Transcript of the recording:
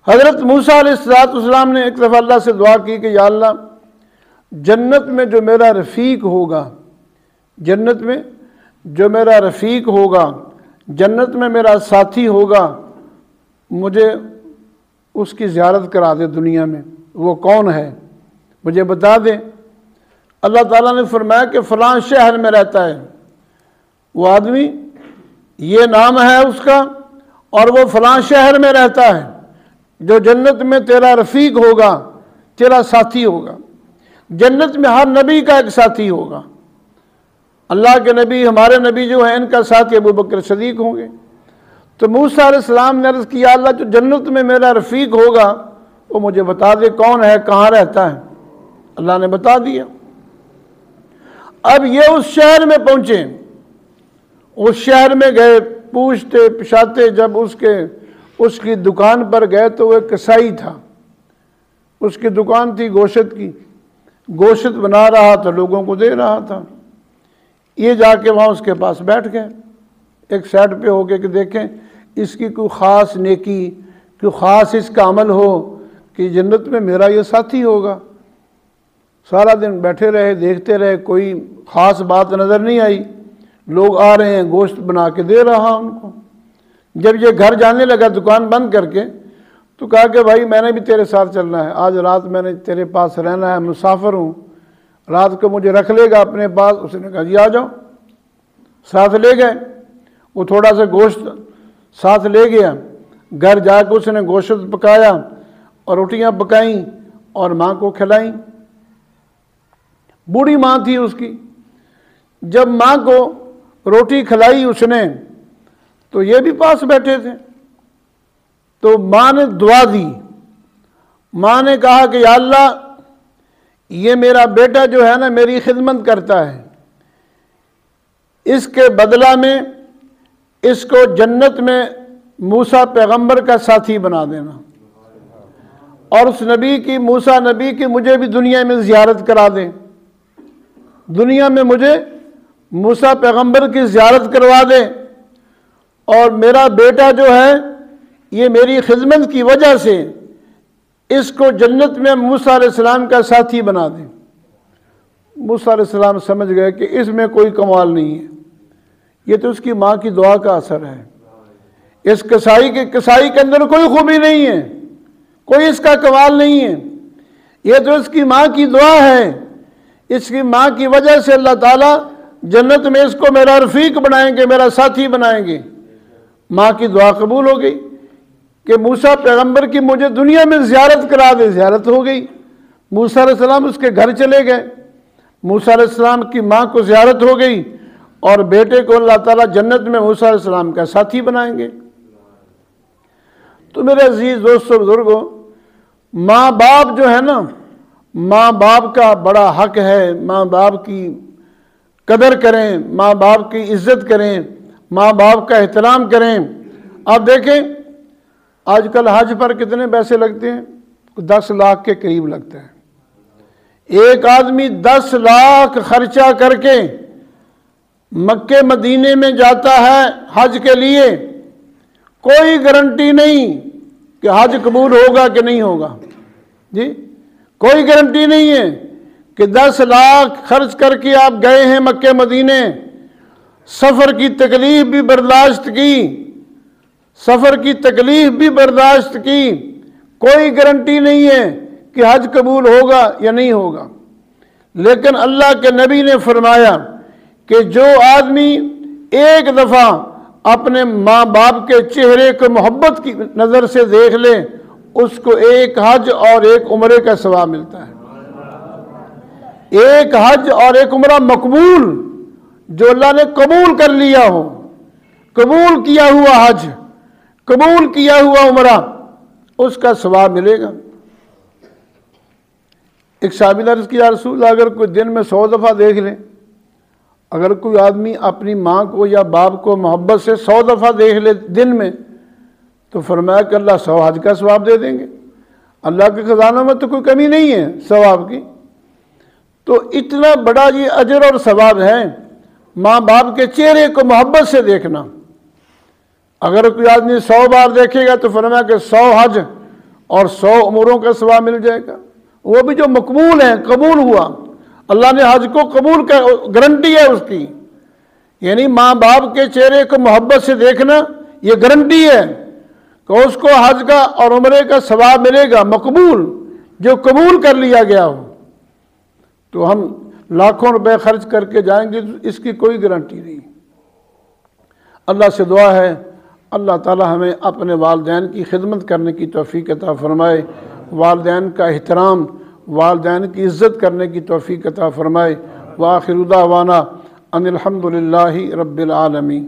حضرت موسیٰ علیہ السلام نے ایک دفعہ اللہ سے دعا کی کہ یا اللہ جنت میں جو میرا رفیق ہوگا، جنت میں جو میرا رفیق ہوگا، جنت میں میرا ساتھی ہوگا، مجھے اس کی زیارت کرا دے دنیا میں، وہ کون ہے مجھے بتا دے۔ اللہ تعالیٰ نے فرمایا کہ فلاں شہر میں رہتا ہے وہ آدمی، یہ نام ہے اس کا، اور وہ فلاں شہر میں رہتا ہے، جو جنت میں تیرا رفیق ہوگا، تیرا ساتھی ہوگا۔ جنت میں ہر نبی کا ایک ساتھی ہوگا۔ اللہ کے نبی، ہمارے نبی جو ہیں، ان کا ساتھی ابو بکر صدیق ہوں گے۔ تو موسیٰ علیہ السلام نے عرض کیا اللہ جو جنت میں میرا رفیق ہوگا وہ مجھے بتا دے کون ہے، کہاں رہتا ہے۔ اللہ نے بتا دیا۔ اب یہ اس شہر میں پہنچے، اس شہر میں گئے، پوچھتے پچھاتے جب اس کی دکان پر گئے تو وہ ایک کسائی تھا، اس کی دکان تھی گوشت کی، گوشت بنا رہا تھا، لوگوں کو دے رہا تھا۔ یہ جا کے وہاں اس کے پاس بیٹھ گئے ایک سائڈ پہ ہو کے کہ دیکھیں اس کی کوئی خاص نیکی، کوئی خاص اس کا عمل ہو کہ جنت میں میرا یہ ساتھی ہوگا۔ سارا دن بیٹھے رہے، دیکھتے رہے، کوئی خاص بات نظر نہیں آئی۔ لوگ آ رہے ہیں، گوشت بنا کے دے رہا ان کو۔ جب یہ گھر جانے لگا دکان بند کر کے تو کہا کہ بھائی میں نے بھی تیرے ساتھ چلنا ہے، آج رات میں نے تیرے پاس رہنا ہے، مسافر ہوں، رات کو مجھے رکھ لے گا اپنے پاس۔ اس نے کہا جی آ جاؤ، ساتھ لے گئے۔ وہ تھوڑا سا گوشت ساتھ لے گیا، گھر جا کے اس نے گوشت پکایا اور روٹیاں پکائیں اور ماں کو کھلائیں۔ بوڑھی ماں تھی اس کی۔ جب ماں کو روٹی کھلائی اس نے تو یہ بھی پاس بیٹھے تھے، تو ماں نے دعا دی۔ ماں نے کہا کہ یا اللہ یہ میرا بیٹا جو ہے نا میری خدمت کرتا ہے، اس کے بدلہ میں اس کو جنت میں موسیٰ پیغمبر کا ساتھی بنا دینا، اور اس نبی کی، موسیٰ نبی کی مجھے بھی دنیا میں زیارت کرا دیں، دنیا میں مجھے موسیٰ پیغمبر کی زیارت کروا دے، اور میرا بیٹا جو ہے یہ میری خدمت کی وجہ سے اس کو جنت میں موسیٰ علیہ السلام کا ساتھی بنا دیں۔ موسیٰ علیہ السلام سمجھ گئے کہ اس میں کوئی کمال نہیں ہے، یہ تو اس کی ماں کی دعا کا اثر ہے۔ اس کسائی کے اندر کوئی خوبی نہیں ہے، کوئی اس کا کمال نہیں ہے، یہ تو اس کی ماں کی دعا ہے۔ اس کی ماں کی وجہ سے اللہ تعالیٰ جنت میں اس کو میرا رفیق بنائیں گے، میرا ساتھی بنائیں گے۔ ماں کی دعا قبول ہو گئی کہ موسیٰ پیغمبر کی مجھے دنیا میں زیارت کرا دے، زیارت ہو گئی۔ موسیٰ علیہ السلام اس کے گھر چلے گئے، موسیٰ علیہ السلام کی ماں کو زیارت ہو گئی، اور بیٹے کو اللہ تعالیٰ جنت میں موسیٰ علیہ السلام کا ساتھی بنائیں گے۔ تو میرے عزیز دوستو بزرگوں، ماں باپ جو ہے نا، ماں باپ کا بڑا حق ہے، ماں باپ کی قدر کریں، ماں باپ کی عزت کریں، ماں باپ کا احترام کریں۔ آپ دیکھیں آج کل حج پر کتنے پیسے لگتے ہیں؟ 10 لاکھ کے قریب لگتا ہے۔ ایک آدمی 10 لاکھ خرچہ کر کے مکے مدینے میں جاتا ہے حج کے لیے، کوئی گارنٹی نہیں کہ حج قبول ہوگا کہ نہیں ہوگا، جی کوئی گارنٹی نہیں ہے کہ 10 لاکھ خرچ کر کے آپ گئے ہیں مکے مدینے، سفر کی تکلیف بھی برداشت کی، سفر کی تکلیف بھی برداشت کی، کوئی گارنٹی نہیں ہے کہ حج قبول ہوگا یا نہیں ہوگا۔ لیکن اللہ کے نبی نے فرمایا کہ جو آدمی ایک دفعہ اپنے ماں باپ کے چہرے کو محبت کی نظر سے دیکھ لے، اس کو ایک حج اور ایک عمرے کا ثواب ملتا ہے۔ ایک حج اور ایک عمرہ مقبول، جو اللہ نے قبول کر لیا ہو، قبول کیا ہوا حج، قبول کیا ہوا عمرہ، اس کا ثواب ملے گا۔ ایک صحابی نے عرض کیا رسول اللہ اگر کوئی دن میں 100 دفعہ دیکھ لے، اگر کوئی آدمی اپنی ماں کو یا باپ کو محبت سے 100 دفعہ دیکھ لے دن میں، تو فرمایا کہ اللہ 100 حج کا ثواب دے دیں گے۔ اللہ کے خزانوں میں تو کوئی کمی نہیں ہے ثواب کی۔ تو اتنا بڑا یہ اجر اور ثواب ہے ماں باپ کے چہرے کو محبت سے دیکھنا۔ اگر کوئی آدمی 100 بار دیکھے گا تو فرمایا کہ 100 حج اور 100 عمروں کا ثواب مل جائے گا، وہ بھی جو مقبول ہیں، قبول ہوا، اللہ نے حج کو قبول کر، گارنٹی ہے اس کی، یعنی ماں باپ کے چہرے کو محبت سے دیکھنا یہ گارنٹی ہے کہ اس کو حج کا اور عمرے کا ثواب ملے گا، مقبول، جو قبول کر لیا گیا ہو۔ تو ہم لاکھوں روپے خرچ کر کے جائیں گے تو اس کی کوئی گارنٹی نہیں۔ اللہ سے دعا ہے اللہ تعالی ہمیں اپنے والدین کی خدمت کرنے کی توفیق عطا فرمائے، والدین کا احترام، والدین کی عزت کرنے کی توفیق عطا فرمائے۔ وآخر دعوانا ان الحمد للہ رب العالمین۔